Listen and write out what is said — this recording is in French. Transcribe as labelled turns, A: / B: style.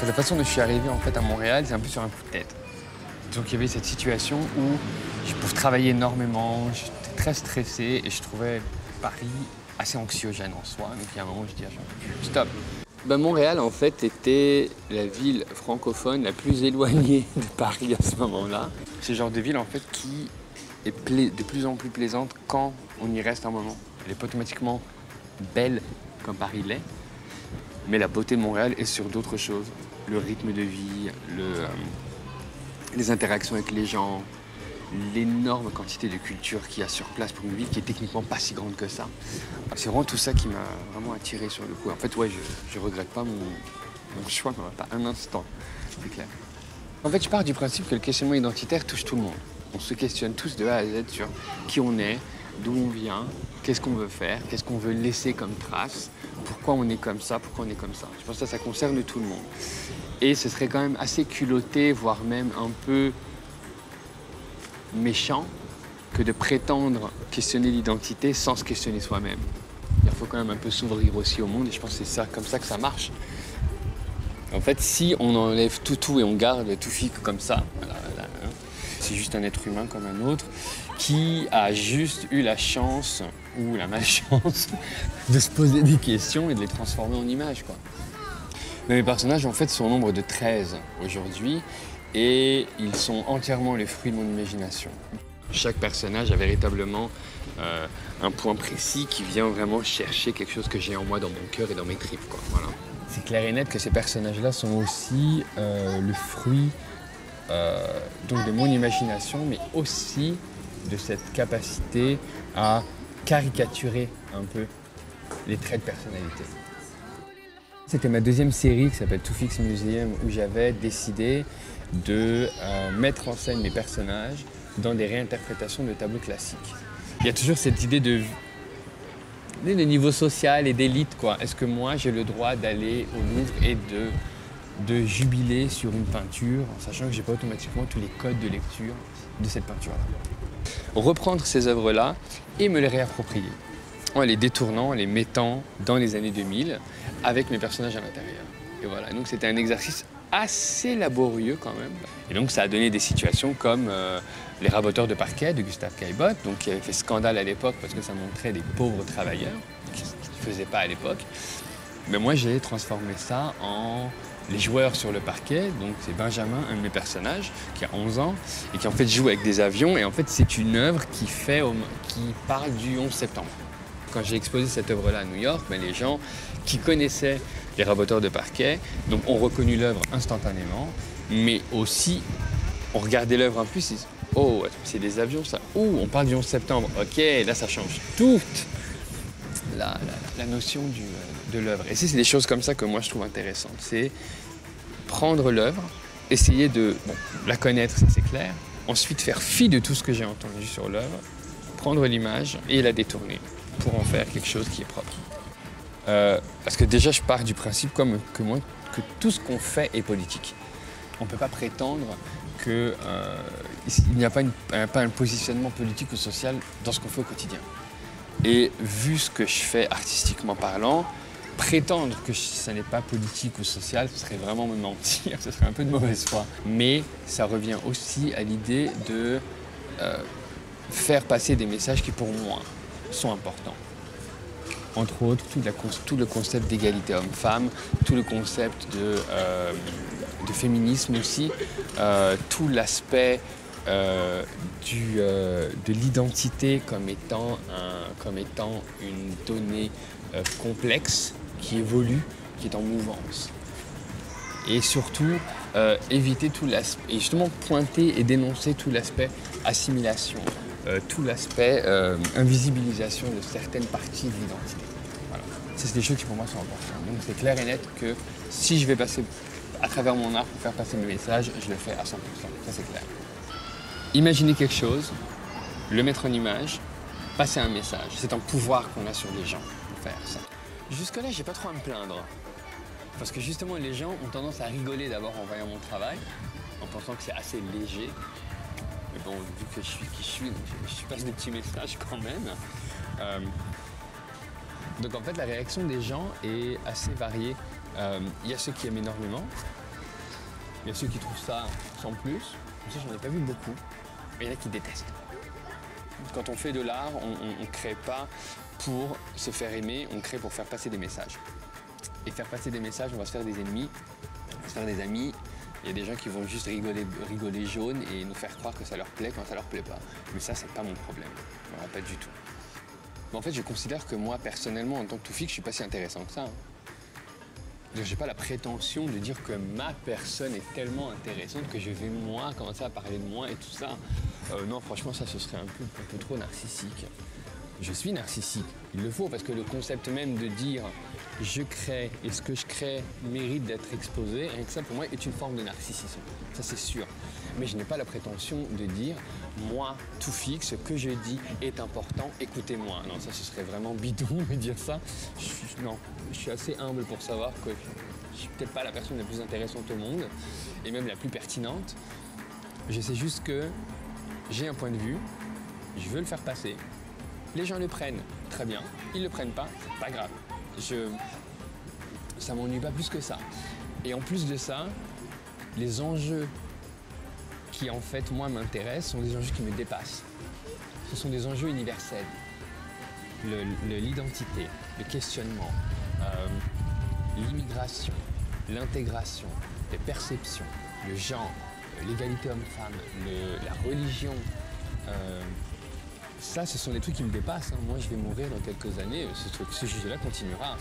A: La façon dont je suis arrivé en fait à Montréal, c'est un peu sur un coup de tête. Donc il y avait cette situation où je pouvais travailler énormément, j'étais très stressé et je trouvais Paris assez anxiogène en soi. Donc il y a un moment où je dis stop. Montréal en fait était la ville francophone la plus éloignée de Paris à ce moment-là. C'est le genre de ville en fait qui est de plus en plus plaisante quand on y reste un moment. Elle n'est pas automatiquement belle comme Paris l'est, mais la beauté de Montréal est sur d'autres choses. Le rythme de vie, les interactions avec les gens, l'énorme quantité de culture qu'il y a sur place pour une ville qui est techniquement pas si grande que ça. C'est vraiment tout ça qui m'a vraiment attiré sur le coup. En fait, ouais, je regrette pas mon choix, pas un instant, c'est clair. En fait, je pars du principe que le questionnement identitaire touche tout le monde. On se questionne tous de A à Z sur qui on est, d'où on vient, qu'est-ce qu'on veut faire, qu'est-ce qu'on veut laisser comme trace, pourquoi on est comme ça, pourquoi on est comme ça. Je pense que ça concerne tout le monde. Et ce serait quand même assez culotté, voire même un peu méchant, que de prétendre questionner l'identité sans se questionner soi-même. Il faut quand même un peu s'ouvrir aussi au monde et je pense que c'est comme ça que ça marche. En fait, si on enlève tout et on garde tout fixe comme ça, c'est juste un être humain comme un autre qui a juste eu la chance ou la malchance de se poser des questions et de les transformer en images, quoi. Mais mes personnages, en fait, sont au nombre de 13 aujourd'hui et ils sont entièrement les fruits de mon imagination. Chaque personnage a véritablement un point précis qui vient vraiment chercher quelque chose que j'ai en moi, dans mon cœur et dans mes tripes, quoi. Voilà. C'est clair et net que ces personnages-là sont aussi le fruit donc de mon imagination, mais aussi de cette capacité à caricaturer un peu les traits de personnalité. C'était ma deuxième série qui s'appelle Too Fix Museum où j'avais décidé de mettre en scène mes personnages dans des réinterprétations de tableaux classiques. Il y a toujours cette idée de niveau social et d'élite, quoi. Est-ce que moi j'ai le droit d'aller au Louvre et de jubiler sur une peinture en sachant que j'ai pas automatiquement tous les codes de lecture de cette peinture-là? Reprendre ces œuvres-là et me les réapproprier en les détournant, en les mettant dans les années 2000 avec mes personnages à l'intérieur. Et voilà, donc c'était un exercice assez laborieux quand même. Et donc ça a donné des situations comme Les Raboteurs de parquet de Gustave Caillebotte, donc qui avait fait scandale à l'époque parce que ça montrait des pauvres travailleurs qui ne faisaient pas à l'époque. Mais moi j'ai transformé ça en Les Joueurs sur le parquet, donc c'est Benjamin, un de mes personnages, qui a 11 ans et qui en fait joue avec des avions. Et en fait c'est une œuvre qui parle du 11 septembre. Quand j'ai exposé cette œuvre-là à New York, les gens qui connaissaient Les Raboteurs de parquet donc, ont reconnu l'œuvre instantanément, mais aussi ont regardé l'œuvre en plus et disent « Oh, c'est des avions ça. Oh, on parle du 11 septembre. Ok, là ça change toute la notion de l'œuvre. » Et c'est des choses comme ça que moi je trouve intéressantes. C'est prendre l'œuvre, essayer de la connaître, ça c'est clair, ensuite faire fi de tout ce que j'ai entendu sur l'œuvre, prendre l'image et la détourner pour en faire quelque chose qui est propre. Parce que déjà, je pars du principe que tout ce qu'on fait est politique. On ne peut pas prétendre qu'il n'y a pas un positionnement politique ou social dans ce qu'on fait au quotidien. Et vu ce que je fais artistiquement parlant, prétendre que ça n'est pas politique ou social, ce serait vraiment me mentir, ce serait un peu de mauvaise foi. Mais ça revient aussi à l'idée de faire passer des messages qui, pour moi, sont importants. Entre autres, tout le concept d'égalité homme-femme, tout le concept de féminisme aussi, tout l'aspect de l'identité comme étant une donnée complexe qui évolue, qui est en mouvance. Et surtout, éviter tout l'aspect, et justement pointer et dénoncer tout l'aspect assimilation, tout l'aspect invisibilisation de certaines parties de l'identité. Voilà. C'est des choses qui pour moi sont importantes. Donc c'est clair et net que si je vais passer à travers mon art pour faire passer mes messages, je le fais à 100%, ça c'est clair. Imaginer quelque chose, le mettre en image, passer un message. C'est un pouvoir qu'on a sur les gens pour faire ça. Jusque-là, j'ai pas trop à me plaindre. Parce que justement, les gens ont tendance à rigoler d'abord en voyant mon travail, en pensant que c'est assez léger. Mais bon, vu que je suis qui je suis, je passe des petits messages quand même. Donc en fait, la réaction des gens est assez variée. Il y a ceux qui aiment énormément, Il y a ceux qui trouvent ça sans plus. Ça, j'en ai pas vu beaucoup. Mais il y en a qui détestent. Quand on fait de l'art, on ne crée pas pour se faire aimer, on crée pour faire passer des messages. Et faire passer des messages, on va se faire des ennemis, on va se faire des amis. Il y a des gens qui vont juste rigoler jaune et nous faire croire que ça leur plaît quand ça leur plaît pas. Mais ça, c'est pas mon problème. Voilà, pas du tout. Mais en fait, je considère que moi, personnellement, en tant que Toufik, je suis pas si intéressant que ça. J'ai pas la prétention de dire que ma personne est tellement intéressante que je vais, moi, commencer à parler de moi et tout ça. Non, franchement, ça, ce serait un peu trop narcissique. Je suis narcissique, il le faut, parce que le concept même de dire je crée et ce que je crée mérite d'être exposé, rien que ça pour moi est une forme de narcissisme, ça c'est sûr. Mais je n'ai pas la prétention de dire moi, Toufik, ce que je dis est important, écoutez-moi. Non, ça ce serait vraiment bidon de dire ça. Je suis assez humble pour savoir que je suis peut-être pas la personne la plus intéressante au monde et même la plus pertinente. Je sais juste que j'ai un point de vue, je veux le faire passer. Les gens le prennent, très bien. Ils le prennent pas, pas grave. Ça m'ennuie pas plus que ça. Et en plus de ça, les enjeux qui en fait moi m'intéressent sont des enjeux qui me dépassent. Ce sont des enjeux universels. L'identité, le questionnement, l'immigration, l'intégration, les perceptions, le genre, l'égalité homme-femme, la religion. Ça, ce sont des trucs qui me dépassent. Moi, je vais mourir dans quelques années. Ce sujet-là continuera.